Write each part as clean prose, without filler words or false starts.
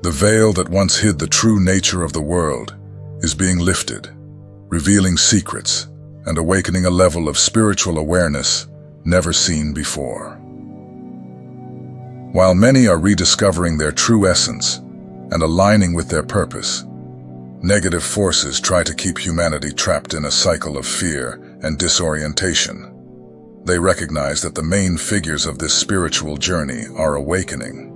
The veil that once hid the true nature of the world is being lifted, revealing secrets and awakening a level of spiritual awareness never seen before. While many are rediscovering their true essence and aligning with their purpose, negative forces try to keep humanity trapped in a cycle of fear and disorientation. They recognize that the main figures of this spiritual journey are awakening.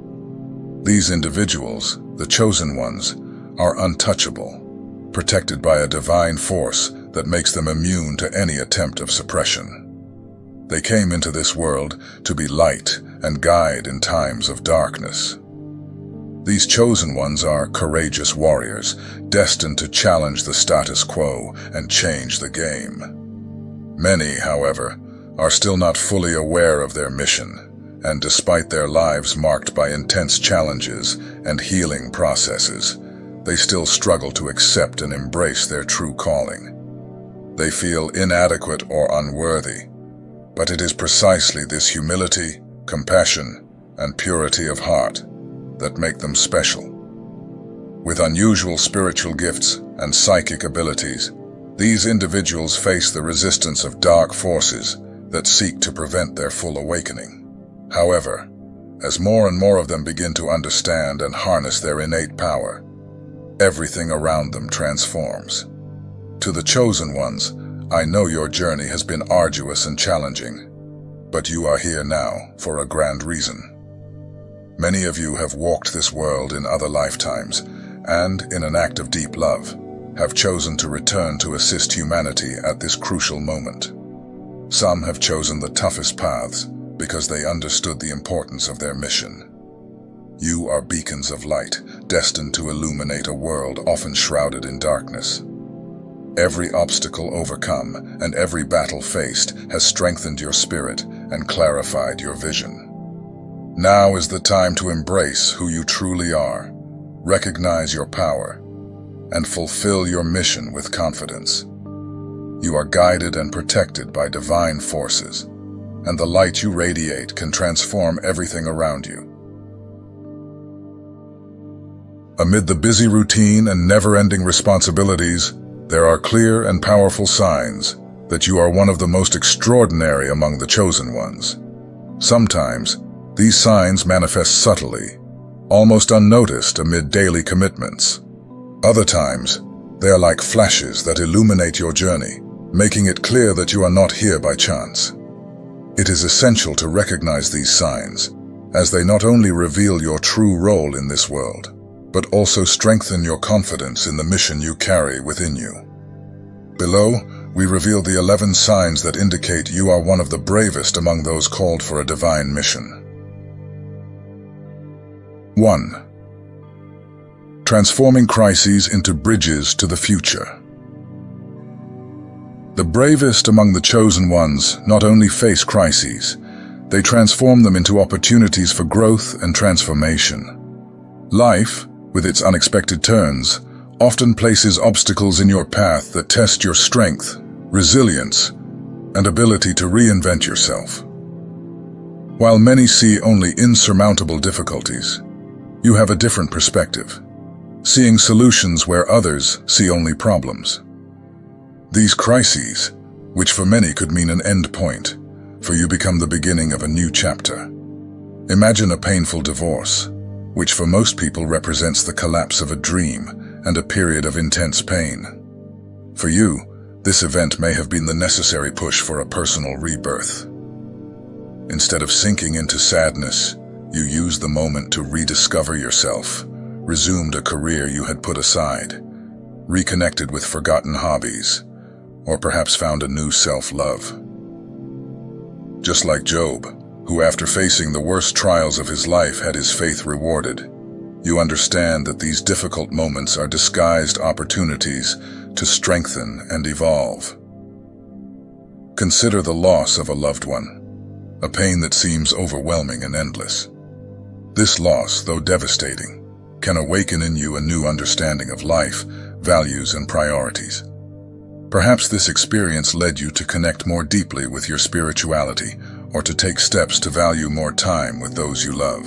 These individuals, the chosen ones, are untouchable, protected by a divine force that makes them immune to any attempt of suppression. They came into this world to be light and guide in times of darkness. These chosen ones are courageous warriors, destined to challenge the status quo and change the game. Many, however, are still not fully aware of their mission, and despite their lives marked by intense challenges and healing processes, they still struggle to accept and embrace their true calling. They feel inadequate or unworthy, but it is precisely this humility, compassion, and purity of heart that make them special. With unusual spiritual gifts and psychic abilities, these individuals face the resistance of dark forces that seek to prevent their full awakening. However, as more and more of them begin to understand and harness their innate power, everything around them transforms. To the chosen ones, I know your journey has been arduous and challenging, but you are here now for a grand reason. Many of you have walked this world in other lifetimes, and, in an act of deep love, have chosen to return to assist humanity at this crucial moment. Some have chosen the toughest paths because they understood the importance of their mission. You are beacons of light, destined to illuminate a world often shrouded in darkness. Every obstacle overcome and every battle faced has strengthened your spirit and clarified your vision. Now is the time to embrace who you truly are, recognize your power, and fulfill your mission with confidence. You are guided and protected by divine forces, and the light you radiate can transform everything around you. Amid the busy routine and never-ending responsibilities, there are clear and powerful signs that you are one of the most extraordinary among the chosen ones. Sometimes, these signs manifest subtly, almost unnoticed amid daily commitments. Other times, they are like flashes that illuminate your journey, making it clear that you are not here by chance. It is essential to recognize these signs, as they not only reveal your true role in this world, but also strengthen your confidence in the mission you carry within you. Below, we reveal the 11 signs that indicate you are one of the bravest among those called for a divine mission. 1. Transforming crises into bridges to the future. The bravest among the chosen ones not only face crises, they transform them into opportunities for growth and transformation. Life, with its unexpected turns, often places obstacles in your path that test your strength, resilience, and ability to reinvent yourself. While many see only insurmountable difficulties, you have a different perspective, seeing solutions where others see only problems. These crises, which for many could mean an end point, for you become the beginning of a new chapter. Imagine a painful divorce, which for most people represents the collapse of a dream and a period of intense pain. For you, this event may have been the necessary push for a personal rebirth. Instead of sinking into sadness, you used the moment to rediscover yourself, resumed a career you had put aside, reconnected with forgotten hobbies, or perhaps found a new self-love. Just like Job, who after facing the worst trials of his life had his faith rewarded, you understand that these difficult moments are disguised opportunities to strengthen and evolve. Consider the loss of a loved one, a pain that seems overwhelming and endless. This loss, though devastating, can awaken in you a new understanding of life, values, and priorities. Perhaps this experience led you to connect more deeply with your spirituality or to take steps to value more time with those you love.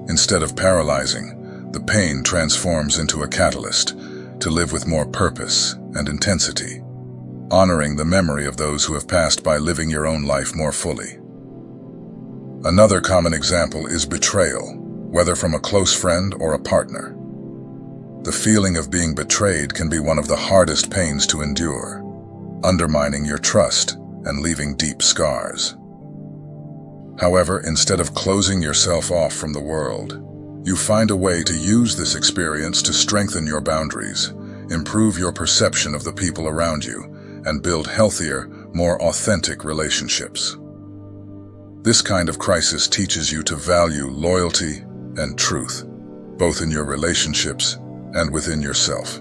Instead of paralyzing, the pain transforms into a catalyst to live with more purpose and intensity, honoring the memory of those who have passed by living your own life more fully. Another common example is betrayal, whether from a close friend or a partner. The feeling of being betrayed can be one of the hardest pains to endure, undermining your trust and leaving deep scars. However, instead of closing yourself off from the world, you find a way to use this experience to strengthen your boundaries, improve your perception of the people around you, and build healthier, more authentic relationships. This kind of crisis teaches you to value loyalty and truth, both in your relationships and within yourself.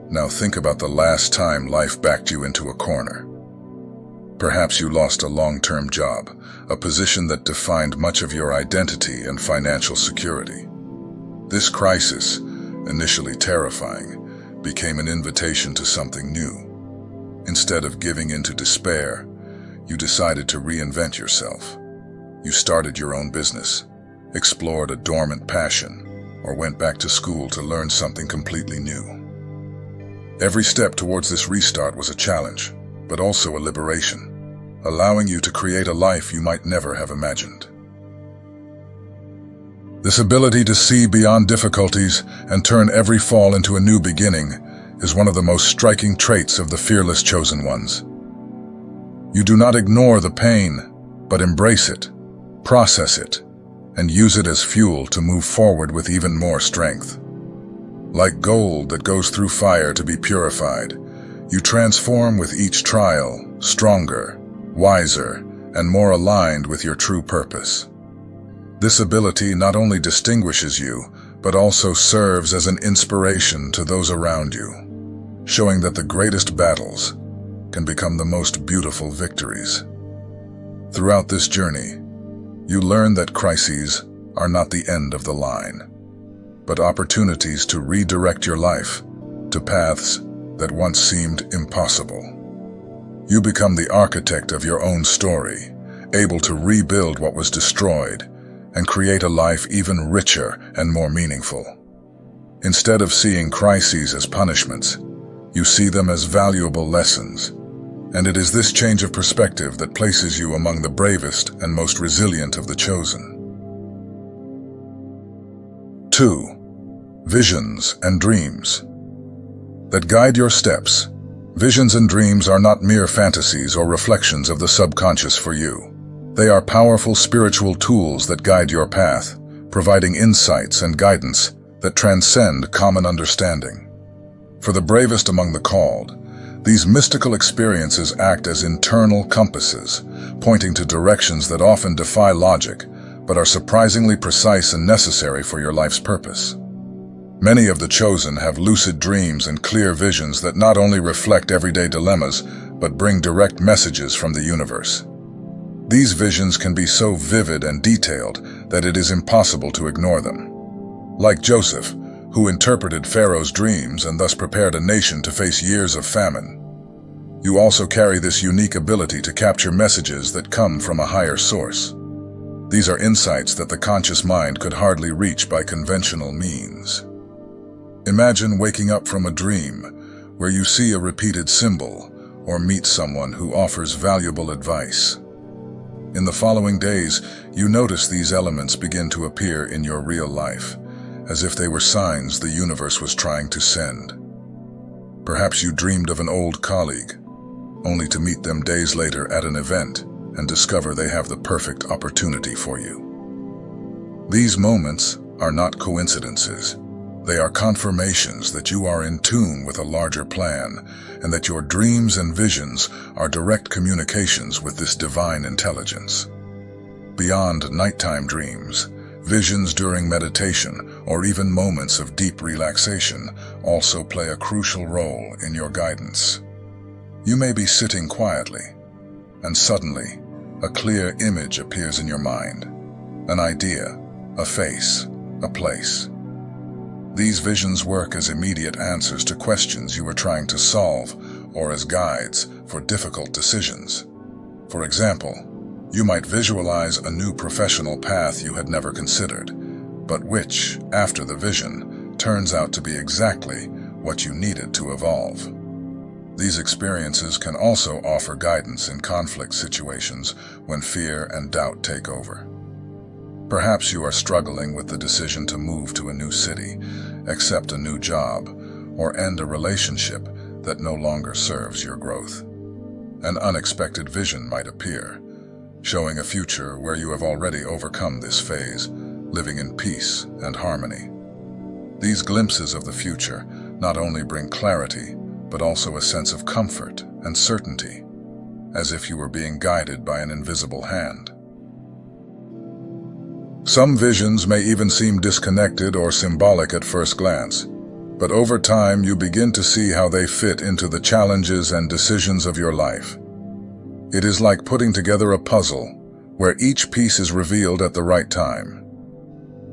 Now think about the last time life backed you into a corner. Perhaps you lost a long-term job, a position that defined much of your identity and financial security. This crisis, initially terrifying, became an invitation to something new. Instead of giving in to despair, you decided to reinvent yourself. You started your own business, explored a dormant passion, or went back to school to learn something completely new. Every step towards this restart was a challenge, but also a liberation, allowing you to create a life you might never have imagined. This ability to see beyond difficulties and turn every fall into a new beginning is one of the most striking traits of the fearless chosen ones. You do not ignore the pain, but embrace it, process it, and use it as fuel to move forward with even more strength. Like gold that goes through fire to be purified, you transform with each trial, stronger, wiser, and more aligned with your true purpose. This ability not only distinguishes you, but also serves as an inspiration to those around you, showing that the greatest battles can become the most beautiful victories. Throughout this journey, you learn that crises are not the end of the line, but opportunities to redirect your life to paths that once seemed impossible. You become the architect of your own story, able to rebuild what was destroyed and create a life even richer and more meaningful. Instead of seeing crises as punishments, you see them as valuable lessons, and it is this change of perspective that places you among the bravest and most resilient of the chosen. 2. Visions and dreams that guide your steps. Visions and dreams are not mere fantasies or reflections of the subconscious for you. They are powerful spiritual tools that guide your path, providing insights and guidance that transcend common understanding. For the bravest among the called, these mystical experiences act as internal compasses, pointing to directions that often defy logic, but are surprisingly precise and necessary for your life's purpose. Many of the chosen have lucid dreams and clear visions that not only reflect everyday dilemmas, but bring direct messages from the universe. These visions can be so vivid and detailed that it is impossible to ignore them. Like Joseph, who interpreted Pharaoh's dreams and thus prepared a nation to face years of famine, you also carry this unique ability to capture messages that come from a higher source. These are insights that the conscious mind could hardly reach by conventional means. Imagine waking up from a dream where you see a repeated symbol or meet someone who offers valuable advice. In the following days, you notice these elements begin to appear in your real life, as if they were signs the universe was trying to send. Perhaps you dreamed of an old colleague, only to meet them days later at an event and discover they have the perfect opportunity for you. These moments are not coincidences. They are confirmations that you are in tune with a larger plan and that your dreams and visions are direct communications with this divine intelligence. Beyond nighttime dreams, visions during meditation or even moments of deep relaxation also play a crucial role in your guidance. You may be sitting quietly, and suddenly a clear image appears in your mind, an idea, a face, a place. These visions work as immediate answers to questions you were trying to solve or as guides for difficult decisions. For example, you might visualize a new professional path you had never considered, but which, after the vision, turns out to be exactly what you needed to evolve. These experiences can also offer guidance in conflict situations when fear and doubt take over. Perhaps you are struggling with the decision to move to a new city, accept a new job, or end a relationship that no longer serves your growth. An unexpected vision might appear, showing a future where you have already overcome this phase, living in peace and harmony. These glimpses of the future not only bring clarity, but also a sense of comfort and certainty, as if you were being guided by an invisible hand. Some visions may even seem disconnected or symbolic at first glance, but over time you begin to see how they fit into the challenges and decisions of your life. It is like putting together a puzzle, where each piece is revealed at the right time.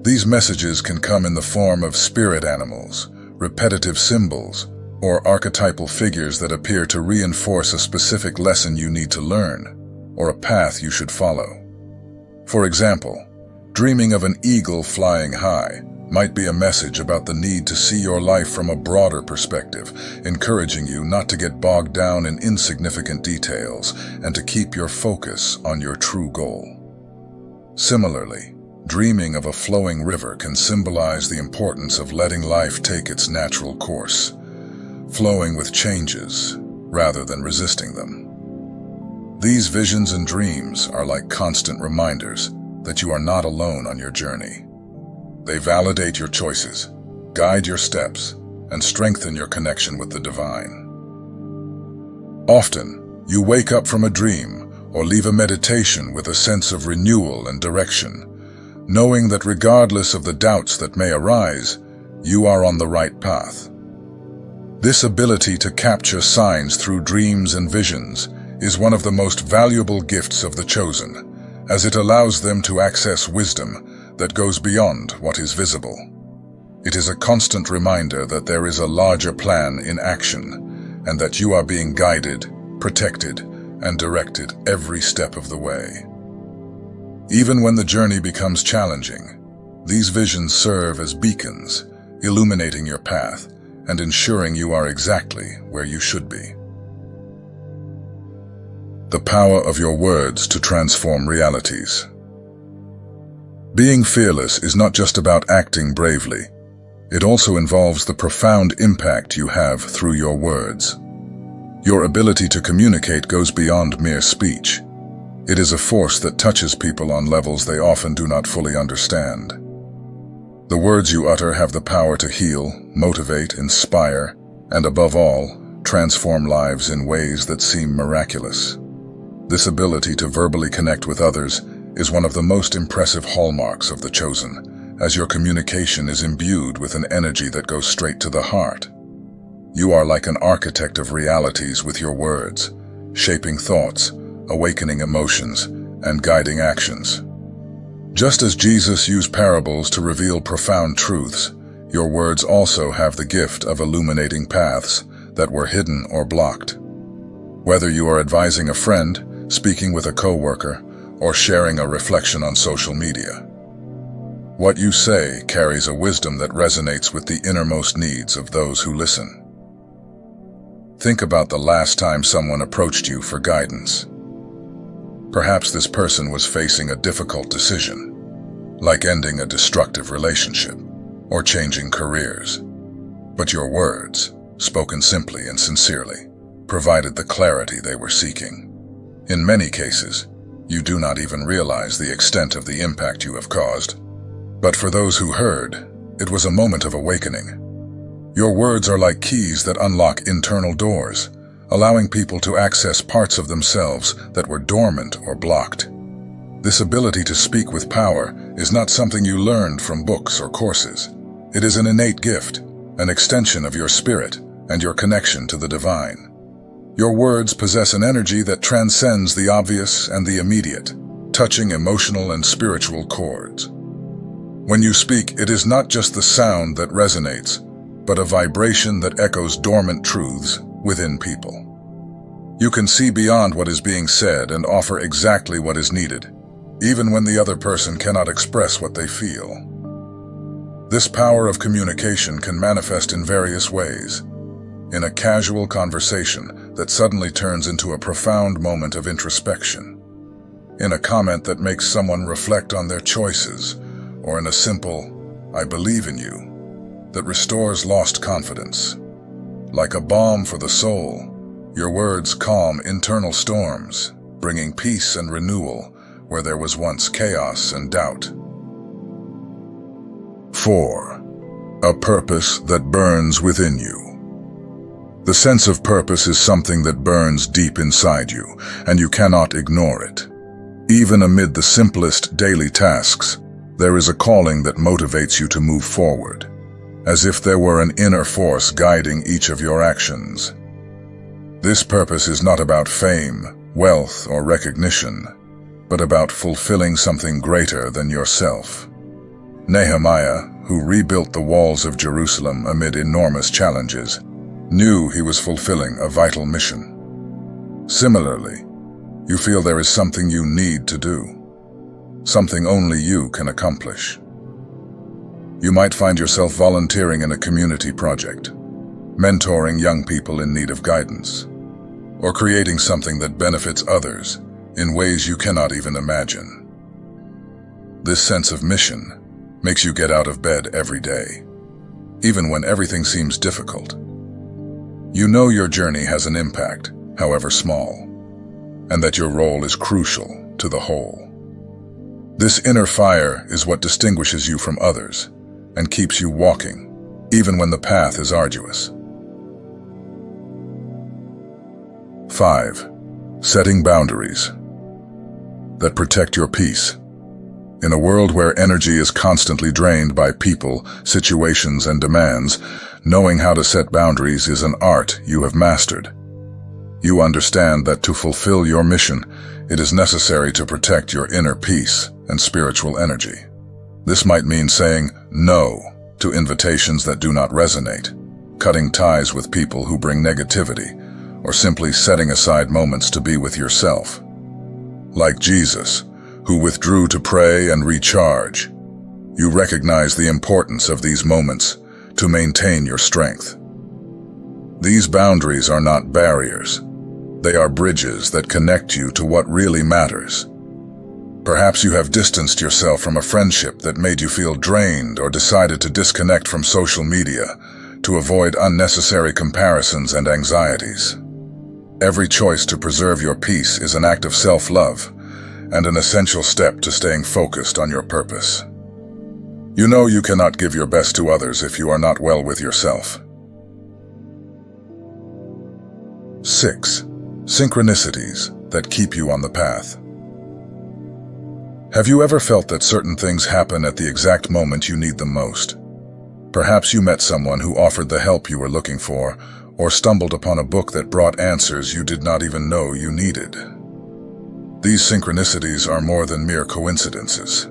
These messages can come in the form of spirit animals, repetitive symbols, or archetypal figures that appear to reinforce a specific lesson you need to learn, or a path you should follow. For example, dreaming of an eagle flying high might be a message about the need to see your life from a broader perspective, encouraging you not to get bogged down in insignificant details and to keep your focus on your true goal. Similarly, dreaming of a flowing river can symbolize the importance of letting life take its natural course, flowing with changes rather than resisting them. These visions and dreams are like constant reminders that you are not alone on your journey. They validate your choices, guide your steps, and strengthen your connection with the divine. Often, you wake up from a dream or leave a meditation with a sense of renewal and direction, knowing that regardless of the doubts that may arise, you are on the right path. This ability to capture signs through dreams and visions is one of the most valuable gifts of the chosen, as it allows them to access wisdom that goes beyond what is visible. It is a constant reminder that there is a larger plan in action, and that you are being guided, protected, and directed every step of the way. Even when the journey becomes challenging, these visions serve as beacons, illuminating your path and ensuring you are exactly where you should be. The power of your words to transform realities. Being fearless is not just about acting bravely. It also involves the profound impact you have through your words. Your ability to communicate goes beyond mere speech. It is a force that touches people on levels they often do not fully understand. The words you utter have the power to heal, motivate, inspire, and above all, transform lives in ways that seem miraculous. This ability to verbally connect with others is one of the most impressive hallmarks of the chosen, as your communication is imbued with an energy that goes straight to the heart. You are like an architect of realities with your words, shaping thoughts, awakening emotions, and guiding actions. Just as Jesus used parables to reveal profound truths, your words also have the gift of illuminating paths that were hidden or blocked. Whether you are advising a friend, speaking with a coworker, or sharing a reflection on social media, what you say carries a wisdom that resonates with the innermost needs of those who listen. Think about the last time someone approached you for guidance. Perhaps this person was facing a difficult decision, like ending a destructive relationship or changing careers. But your words, spoken simply and sincerely, provided the clarity they were seeking. In many cases, you do not even realize the extent of the impact you have caused. But for those who heard, it was a moment of awakening. Your words are like keys that unlock internal doors, allowing people to access parts of themselves that were dormant or blocked. This ability to speak with power is not something you learned from books or courses. It is an innate gift, an extension of your spirit and your connection to the divine. Your words possess an energy that transcends the obvious and the immediate, touching emotional and spiritual chords. When you speak, it is not just the sound that resonates, but a vibration that echoes dormant truths within people. You can see beyond what is being said and offer exactly what is needed, even when the other person cannot express what they feel. This power of communication can manifest in various ways. In a casual conversation that suddenly turns into a profound moment of introspection. In a comment that makes someone reflect on their choices, or in a simple, "I believe in you," that restores lost confidence. Like a balm for the soul, your words calm internal storms, bringing peace and renewal where there was once chaos and doubt. 4. A purpose that burns within you. The sense of purpose is something that burns deep inside you, and you cannot ignore it. Even amid the simplest daily tasks, there is a calling that motivates you to move forward, as if there were an inner force guiding each of your actions. This purpose is not about fame, wealth, or recognition, but about fulfilling something greater than yourself. Nehemiah, who rebuilt the walls of Jerusalem amid enormous challenges, knew he was fulfilling a vital mission. Similarly, you feel there is something you need to do, something only you can accomplish. You might find yourself volunteering in a community project, mentoring young people in need of guidance, or creating something that benefits others in ways you cannot even imagine. This sense of mission makes you get out of bed every day, even when everything seems difficult. You know your journey has an impact, however small, and that your role is crucial to the whole. This inner fire is what distinguishes you from others and keeps you walking, even when the path is arduous. 5. Setting boundaries that protect your peace. In a world where energy is constantly drained by people, situations, and demands, knowing how to set boundaries is an art you have mastered. You understand that to fulfill your mission, it is necessary to protect your inner peace and spiritual energy. This might mean saying no to invitations that do not resonate, cutting ties with people who bring negativity, or simply setting aside moments to be with yourself. Like Jesus, who withdrew to pray and recharge, you recognize the importance of these moments to maintain your strength. These boundaries are not barriers. They are bridges that connect you to what really matters. Perhaps you have distanced yourself from a friendship that made you feel drained, or decided to disconnect from social media to avoid unnecessary comparisons and anxieties. Every choice to preserve your peace is an act of self-love and an essential step to staying focused on your purpose. You know you cannot give your best to others if you are not well with yourself. 6. Synchronicities that keep you on the path. Have you ever felt that certain things happen at the exact moment you need them most? Perhaps you met someone who offered the help you were looking for, or stumbled upon a book that brought answers you did not even know you needed. These synchronicities are more than mere coincidences.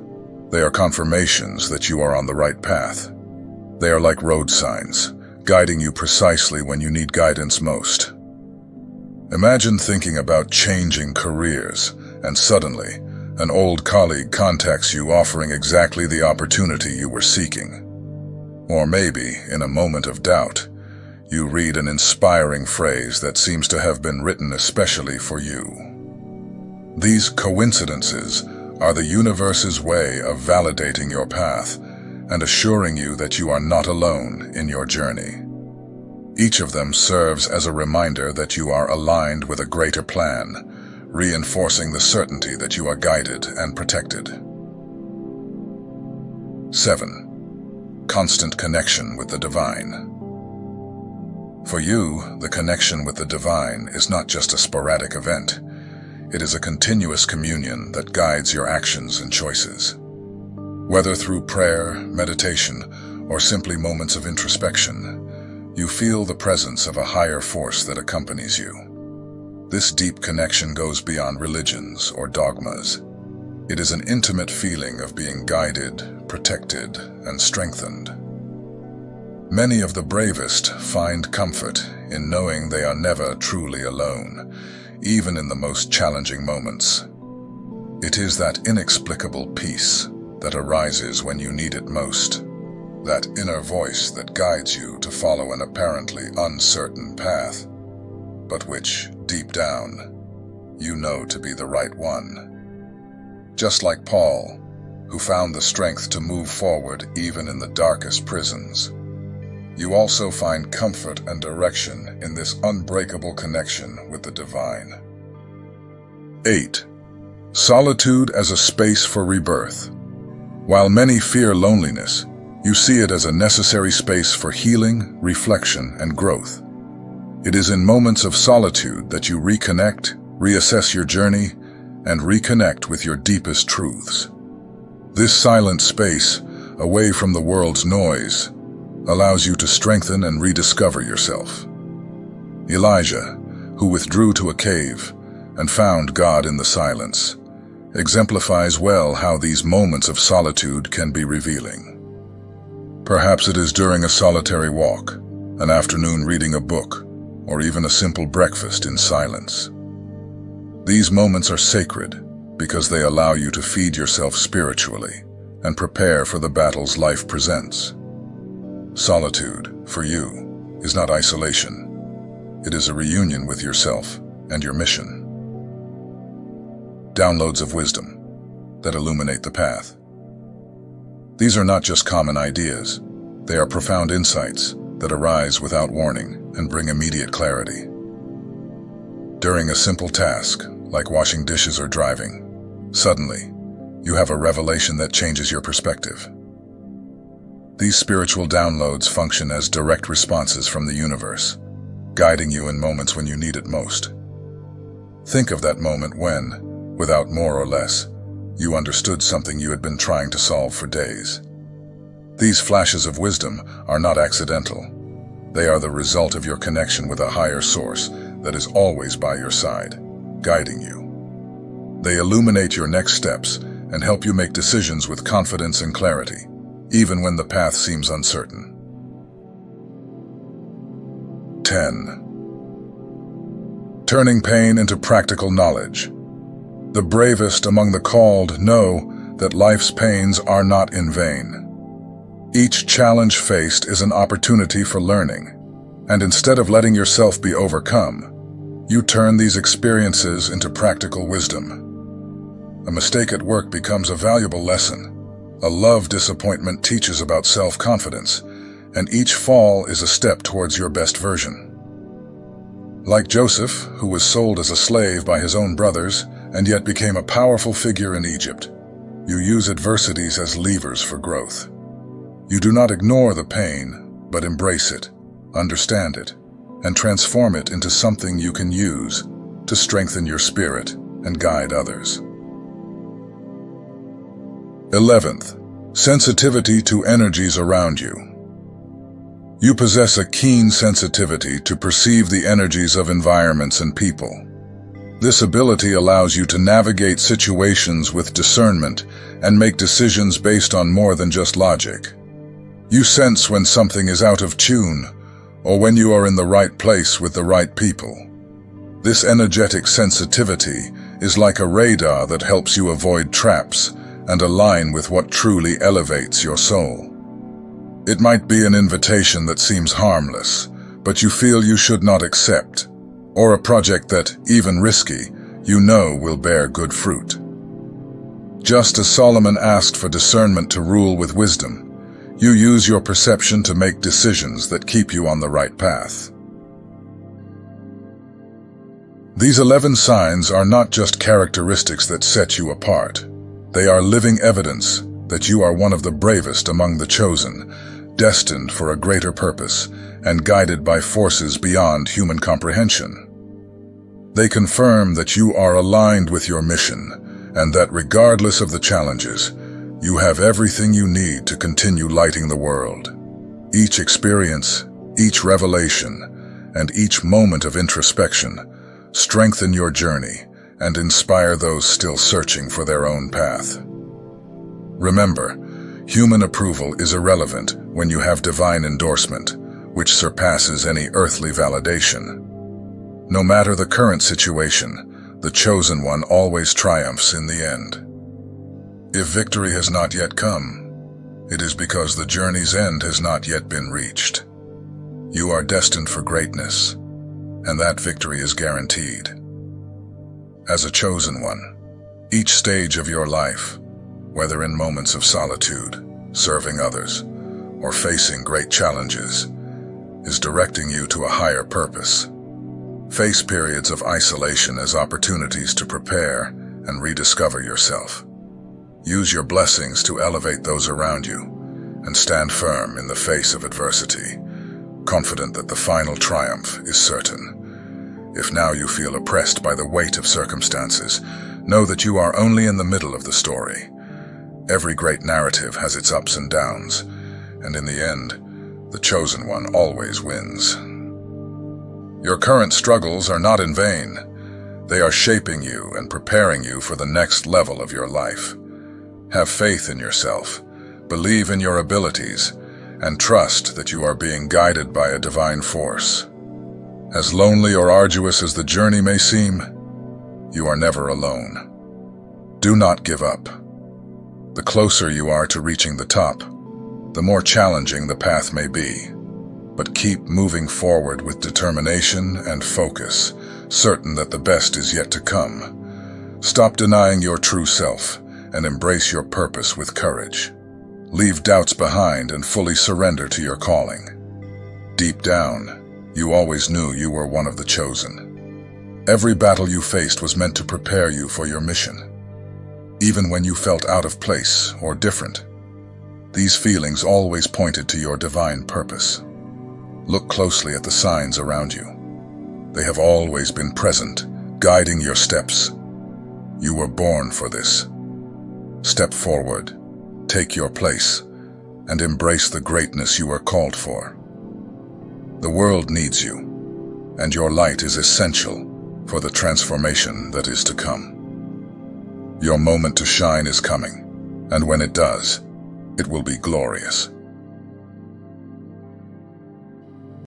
They are confirmations that you are on the right path. They are like road signs, guiding you precisely when you need guidance most. Imagine thinking about changing careers, and suddenly, an old colleague contacts you offering exactly the opportunity you were seeking. Or maybe, in a moment of doubt, you read an inspiring phrase that seems to have been written especially for you. These coincidences are the universe's way of validating your path and assuring you that you are not alone in your journey. Each of them serves as a reminder that you are aligned with a greater plan, reinforcing the certainty that you are guided and protected. 7. Constant connection with the divine. For you, the connection with the divine is not just a sporadic event. It is a continuous communion that guides your actions and choices. Whether through prayer, meditation, or simply moments of introspection, you feel the presence of a higher force that accompanies you. This deep connection goes beyond religions or dogmas. It is an intimate feeling of being guided, protected, and strengthened. Many of the bravest find comfort in knowing they are never truly alone, even in the most challenging moments. It is that inexplicable peace that arises when you need it most, that inner voice that guides you to follow an apparently uncertain path, but which, deep down, you know to be the right one. Just like Paul, who found the strength to move forward even in the darkest prisons, you also find comfort and direction in this unbreakable connection with the divine. 8. Solitude as a space for rebirth. While many fear loneliness, you see it as a necessary space for healing, reflection, and growth. It is in moments of solitude that you reconnect, reassess your journey, and reconnect with your deepest truths. This silent space, away from the world's noise, allows you to strengthen and rediscover yourself. Elijah, who withdrew to a cave and found God in the silence, exemplifies well how these moments of solitude can be revealing. Perhaps it is during a solitary walk, an afternoon reading a book, or even a simple breakfast in silence. These moments are sacred because they allow you to feed yourself spiritually and prepare for the battles life presents. Solitude, for you, is not isolation. It is a reunion with yourself and your mission. Downloads of wisdom that illuminate the path. These are not just common ideas. They are profound insights that arise without warning and bring immediate clarity. During a simple task, like washing dishes or driving, suddenly, you have a revelation that changes your perspective. These spiritual downloads function as direct responses from the universe, guiding you in moments when you need it most. Think of that moment when, without more or less, you understood something you had been trying to solve for days. These flashes of wisdom are not accidental. They are the result of your connection with a higher source that is always by your side, guiding you. They illuminate your next steps and help you make decisions with confidence and clarity, even when the path seems uncertain. 10. Turning pain into practical knowledge. The bravest among the called know that life's pains are not in vain. Each challenge faced is an opportunity for learning, and instead of letting yourself be overcome, you turn these experiences into practical wisdom. A mistake at work becomes a valuable lesson. A love disappointment teaches about self-confidence, and each fall is a step towards your best version. Like Joseph, who was sold as a slave by his own brothers and yet became a powerful figure in Egypt, you use adversities as levers for growth. You do not ignore the pain, but embrace it, understand it, and transform it into something you can use to strengthen your spirit and guide others. 11th, sensitivity to energies around you. You possess a keen sensitivity to perceive the energies of environments and people. This ability allows you to navigate situations with discernment and make decisions based on more than just logic. You sense when something is out of tune, or when you are in the right place with the right people. This energetic sensitivity is like a radar that helps you avoid traps and align with what truly elevates your soul. It might be an invitation that seems harmless, but you feel you should not accept, or a project that, even risky, you know will bear good fruit. Just as Solomon asked for discernment to rule with wisdom, you use your perception to make decisions that keep you on the right path. These 11 signs are not just characteristics that set you apart. They are living evidence that you are one of the bravest among the chosen, destined for a greater purpose and guided by forces beyond human comprehension. They confirm that you are aligned with your mission and that regardless of the challenges, you have everything you need to continue lighting the world. Each experience, each revelation, and each moment of introspection strengthen your journey and inspire those still searching for their own path. Remember, human approval is irrelevant when you have divine endorsement, which surpasses any earthly validation. No matter the current situation, the chosen one always triumphs in the end. If victory has not yet come, it is because the journey's end has not yet been reached. You are destined for greatness, and that victory is guaranteed. As a chosen one, each stage of your life, whether in moments of solitude, serving others, or facing great challenges, is directing you to a higher purpose. Face periods of isolation as opportunities to prepare and rediscover yourself. Use your blessings to elevate those around you, and stand firm in the face of adversity, confident that the final triumph is certain. If now you feel oppressed by the weight of circumstances, know that you are only in the middle of the story. Every great narrative has its ups and downs, and in the end, the chosen one always wins. Your current struggles are not in vain. They are shaping you and preparing you for the next level of your life. Have faith in yourself, believe in your abilities, and trust that you are being guided by a divine force. As lonely or arduous as the journey may seem, you are never alone. Do not give up. The closer you are to reaching the top, the more challenging the path may be. But keep moving forward with determination and focus, certain that the best is yet to come. Stop denying your true self and embrace your purpose with courage. Leave doubts behind and fully surrender to your calling. Deep down, you always knew you were one of the chosen. Every battle you faced was meant to prepare you for your mission. Even when you felt out of place or different, these feelings always pointed to your divine purpose. Look closely at the signs around you. They have always been present, guiding your steps. You were born for this. Step forward, take your place, and embrace the greatness you are called for. The world needs you, and your light is essential for the transformation that is to come. Your moment to shine is coming, and when it does, it will be glorious.